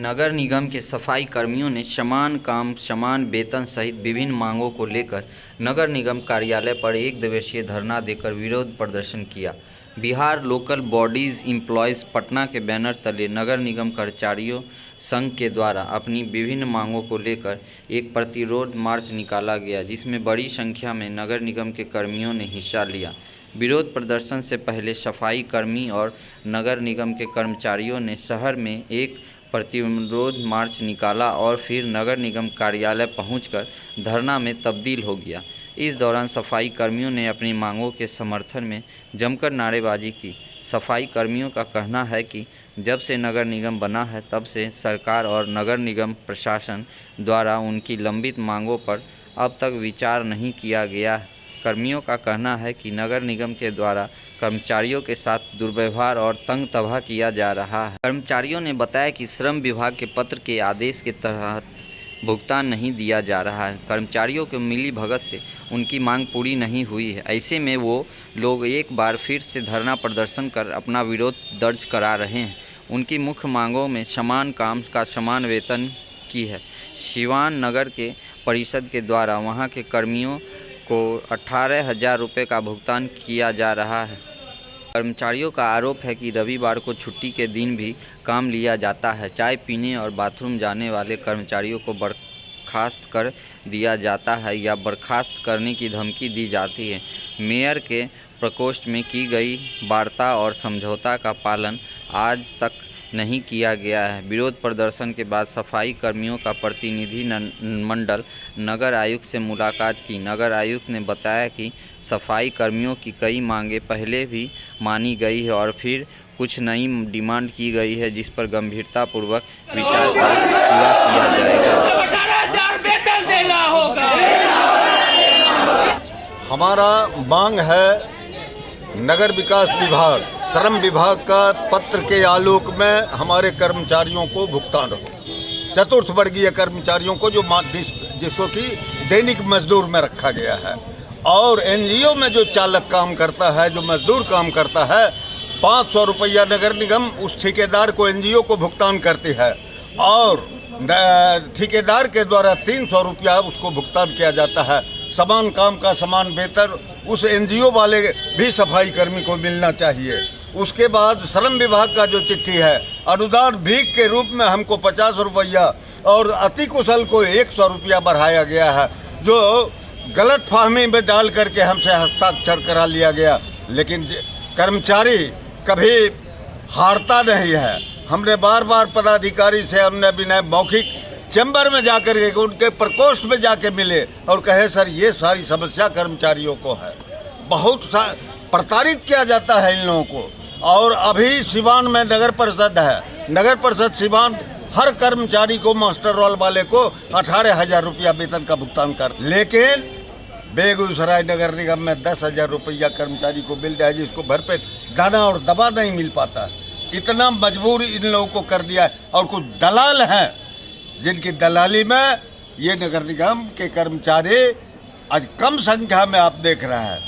नगर निगम के सफाई कर्मियों ने समान काम समान वेतन सहित विभिन्न मांगों को लेकर नगर निगम कार्यालय पर एक दिवसीय धरना देकर विरोध प्रदर्शन किया। Bihar local bodies employees Patna के बैनर तले नगर निगम कर्मचारियों संघ के द्वारा अपनी विभिन्न मांगों को लेकर एक प्रतिरोध मार्च निकाला गया, जिसमें बड़ी संख्या में नगर निगम के कर्मियों ने हिस्सा लिया। विरोध प्रदर्शन से पहले सफाई कर्मी और नगर निगम के कर्मचारियों ने शहर में एक प्रतिरोध मार्च निकाला और फिर नगर निगम कार्यालय पहुंचकर धरना में तब्दील हो गया। इस दौरान सफाई कर्मियों ने अपनी मांगों के समर्थन में जमकर नारेबाजी की। सफाई कर्मियों का कहना है कि जब से नगर निगम बना है तब से सरकार और नगर निगम प्रशासन द्वारा उनकी लंबित मांगों पर अब तक विचार नहीं किया गया। कर्मियों का कहना है कि नगर निगम के द्वारा कर्मचारियों के साथ दुर्व्यवहार और तंग तबाह किया जा रहा है। कर्मचारियों ने बताया कि श्रम विभाग के पत्र के आदेश के तहत भुगतान नहीं दिया जा रहा है। कर्मचारियों को मिली भगत से उनकी मांग पूरी नहीं हुई है। ऐसे में वो लोग एक बार फिर से धरना प्रदर्शन कर अपना विरोध दर्ज करा रहे हैं। उनकी मुख्य मांगों में समान काम का समान वेतन की है। सिवान नगर के परिषद के द्वारा वहां के कर्मियों को 18,000 रुपये का भुगतान किया जा रहा है। कर्मचारियों का आरोप है कि रविवार को छुट्टी के दिन भी काम लिया जाता है। चाय पीने और बाथरूम जाने वाले कर्मचारियों को बर्खास्त कर दिया जाता है या बर्खास्त करने की धमकी दी जाती है। मेयर के प्रकोष्ठ में की गई वार्ता और समझौता का पालन आज तक नहीं किया गया है। विरोध प्रदर्शन के बाद सफाई कर्मियों का प्रतिनिधि मंडल नगर आयुक्त से मुलाकात की। नगर आयुक्त ने बताया कि सफाई कर्मियों की कई मांगें पहले भी मानी गई है और फिर कुछ नई डिमांड की गई है, जिस पर गंभीरतापूर्वक विचार कर पूरा किया जाएगा। हमारा मांग है नगर विकास विभाग, श्रम विभाग का पत्र के आलोक में हमारे कर्मचारियों को भुगतान हो। चतुर्थ वर्गीय कर्मचारियों को जिसको कि दैनिक मजदूर में रखा गया है, और एनजीओ में जो चालक काम करता है, जो मजदूर काम करता है, 500 रुपया नगर निगम उस ठेकेदार को एनजीओ को भुगतान करती है और ठेकेदार के द्वारा 300 रुपया उसको भुगतान किया जाता है। समान काम का समान वेतन उस एनजीओ वाले भी सफाई कर्मी को मिलना चाहिए। उसके बाद श्रम विभाग का जो चिट्ठी है, अनुदान भीख के रूप में हमको 50 रुपया और अति कुशल को 100 रुपया बढ़ाया गया है, जो गलत फहमी में डाल करके हमसे हस्ताक्षर करा लिया गया। लेकिन कर्मचारी कभी हारता नहीं है। हमने बार बार पदाधिकारी से हमने बिना मौखिक चैम्बर में जाकर के उनके प्रकोष्ठ में जाके मिले और कहे सर ये सारी समस्या कर्मचारियों को है, बहुत प्रताड़ित किया जाता है इन लोगों को। और अभी सिवान में नगर परिषद है, नगर परिषद सिवान हर कर्मचारी को मास्टर रोल वाले को 18,000 रुपया वेतन का भुगतान कर, लेकिन बेगूसराय नगर निगम में 10,000 रुपया कर्मचारी को मिल रहा है, जिसको भरपेट दाना और दवा नहीं मिल पाता। इतना मजबूर इन लोगों को कर दिया है। और कुछ दलाल हैं जिनकी दलाली में ये नगर निगम के कर्मचारी आज कम संख्या में आप देख रहे हैं,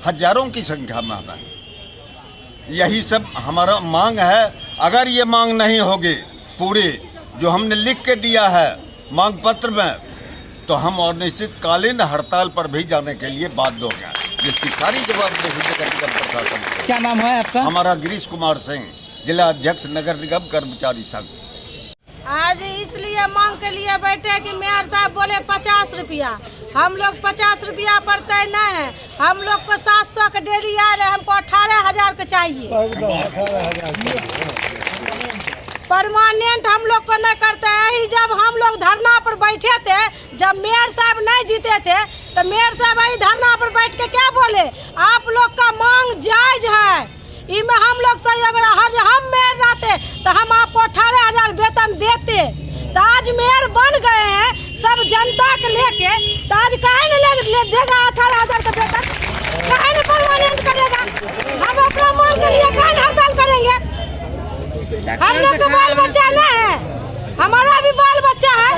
हजारों की संख्या में हमें। यही सब हमारा मांग है। अगर ये मांग नहीं होगी पूरी जो हमने लिख के दिया है मांग पत्र में, तो हम और निश्चितकालीन हड़ताल पर भी जाने के लिए बाध्य हो गए, जिसकी सारी जवाबदेही नगर निगम प्रशासन। क्या नाम है आपका? हमारा गिरीश कुमार सिंह, जिला अध्यक्ष नगर निगम कर्मचारी संघ। आज इसलिए मांग के लिए बैठे कि मेयर साहब बोले 50 रुपया, हम लोग 50 रुपया पर तय नहीं है। हम लोग को 700 का डेली आ रहे, हमको 18,000 का चाहिए। परमानेंट हम लोग को नहीं करते हैं। जब हम लोग धरना पर बैठे थे, जब मेयर साहब नहीं जीते थे, तो मेयर साहब यही धरना पर बैठ के क्या बोले, आप लोग का मांग जायज है, इनमें हम लोग सही, अगर हम मेयर रहते तो हम आपको 18,000 वेतन देते। तो आज मेयर बन गए हैं सब जनता के लेके, तो आज कहे न देगा 18,000 का वेतन, कहे न परमानेंट करेगा। हम अपना मांग के लिए कहे न हड़ताल करेंगे। हम लोग का बाल बच्चा नहीं है, हमारा भी बाल बच्चा है,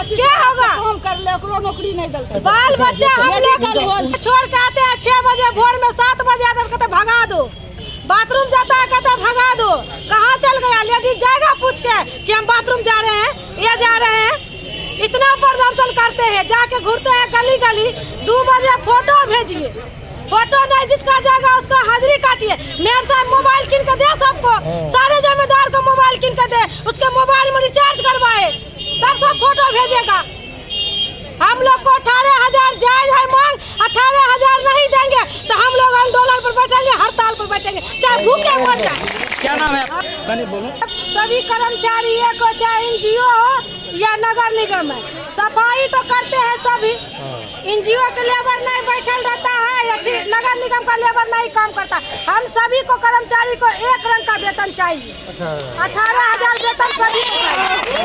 क्या होगा? हम कर ले, नौकरी नहीं दलते। बाल बच्चा हम लोग छोड़ के आते हैं 6 बजे भोर में, 7 बजे आते हैं, भगा दो। बाथरूम जाता है कहता है भगा दो, कहाँ चल गया? लेडीज जाएगा पूछ के कि हम बाथरूम जा रहे हैं, ये जा रहे हैं। इतना प्रदर्शन करते हैं, जाके घूरते हैं गली गली। 2 बजे फोटो भेजिए, फोटो नहीं जिसका जाएगा उसका हाजिरी काटिए। मेयर साहब मोबाइल किन के दे, सबको सारे जमींदार को मोबाइल किन के दे, उसके मोबाइल में रिचार्ज करवाए, तब सब फोटो भेजेगा। हम लोग को 18,000 जायज है मांग, 18,000 नहीं देंगे तो हम लोग आंदोलन पर बैठेंगे, हड़ताल पर बैठेंगे, चाहे भूखे मर जाए। क्या नाम है? बोलो। सभी कर्मचारी को, चाहे एनजीओ हो या नगर निगम है, सफाई तो करते हैं सभी। एनजीओ के लेबर नहीं बैठल रहता है या नगर निगम का लेबर नहीं काम करता। हम सभी को कर्मचारी को एक रंग का वेतन चाहिए, 18,000 वेतन सभी को चाहिए।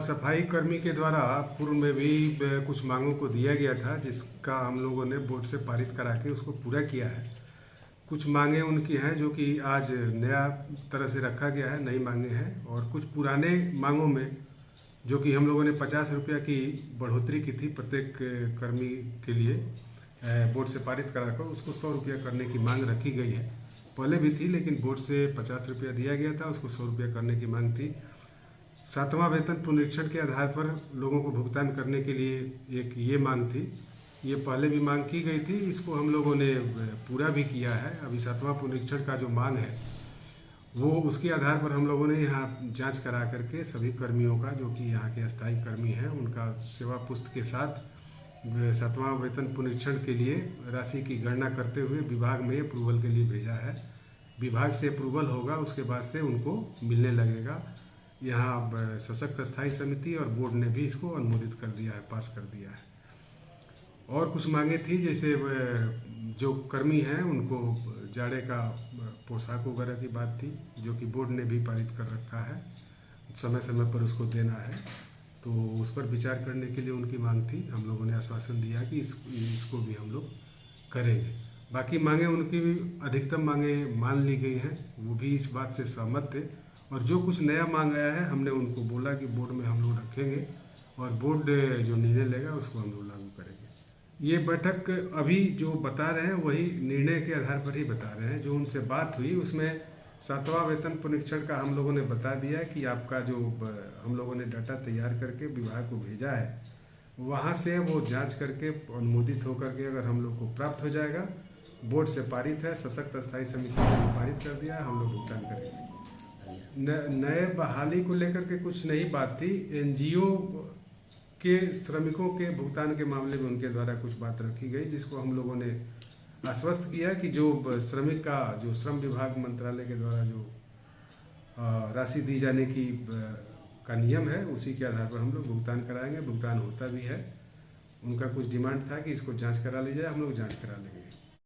सफाई कर्मी के द्वारा पूर्व में भी कुछ मांगों को दिया गया था, जिसका हम लोगों ने बोर्ड से पारित करा के उसको पूरा किया है। कुछ मांगे उनकी हैं जो कि आज नया तरह से रखा गया है, नई मांगे हैं। और कुछ पुराने मांगों में जो कि हम लोगों ने 50 रुपया की बढ़ोतरी की थी प्रत्येक कर्मी के लिए, बोर्ड से पारित कराकर उसको 100 रुपया करने की मांग रखी गई है। पहले भी थी लेकिन बोर्ड से 50 रुपया दिया गया था, उसको 100 रुपया करने की मांग थी। 7वां वेतन पुनरीक्षण के आधार पर लोगों को भुगतान करने के लिए एक ये मांग थी। ये पहले भी मांग की गई थी, इसको हम लोगों ने पूरा भी किया है। अभी 7वां पुनरीक्षण का जो मांग है वो उसके आधार पर हम लोगों ने यहाँ जांच करा करके सभी कर्मियों का, जो कि यहाँ के अस्थायी कर्मी हैं, उनका सेवा पुस्त के साथ 7वां वेतन पुनरीक्षण के लिए राशि की गणना करते हुए विभाग में अप्रूवल के लिए भेजा है। विभाग से अप्रूवल होगा, उसके बाद से उनको मिलने लगेगा। यहाँ सशक्त अस्थायी समिति और बोर्ड ने भी इसको अनुमोदित कर दिया है, पास कर दिया है। और कुछ मांगे थी, जैसे जो कर्मी हैं उनको जाड़े का पोशाक वगैरह की बात थी, जो कि बोर्ड ने भी पारित कर रखा है, समय समय पर उसको देना है, तो उस पर विचार करने के लिए उनकी मांग थी। हम लोगों ने आश्वासन दिया कि इसको भी हम लोग करेंगे। बाकी मांगे उनकी भी अधिकतम मांगे मान ली गई हैं, वो भी इस बात से सहमत थे। और जो कुछ नया मांग आया है हमने उनको बोला कि बोर्ड में हम लोग रखेंगे और बोर्ड जो निर्णय लेगा उसको हम लोग लागू करेंगे। ये बैठक अभी जो बता रहे हैं वही निर्णय के आधार पर ही बता रहे हैं। जो उनसे बात हुई उसमें 7वां वेतन पुनरीक्षण का हम लोगों ने बता दिया कि आपका जो हम लोगों ने डाटा तैयार करके विभाग को भेजा है, वहाँ से वो जाँच करके अनुमोदित होकर के अगर हम लोग को प्राप्त हो जाएगा, बोर्ड से पारित है, सशक्त अस्थायी समिति ने पारित कर दिया है, हम लोग भुगतान करेंगे। नए बहाली को लेकर के कुछ नई बात थी। एनजीओ के श्रमिकों के भुगतान के मामले में उनके द्वारा कुछ बात रखी गई, जिसको हम लोगों ने आश्वस्त किया कि जो श्रमिक का जो श्रम विभाग मंत्रालय के द्वारा जो राशि दी जाने की का नियम है, उसी के आधार पर हम लोग भुगतान कराएंगे। भुगतान होता भी है। उनका कुछ डिमांड था कि इसको जांच करा ली जाए, हम लोग जांच करा लेंगे।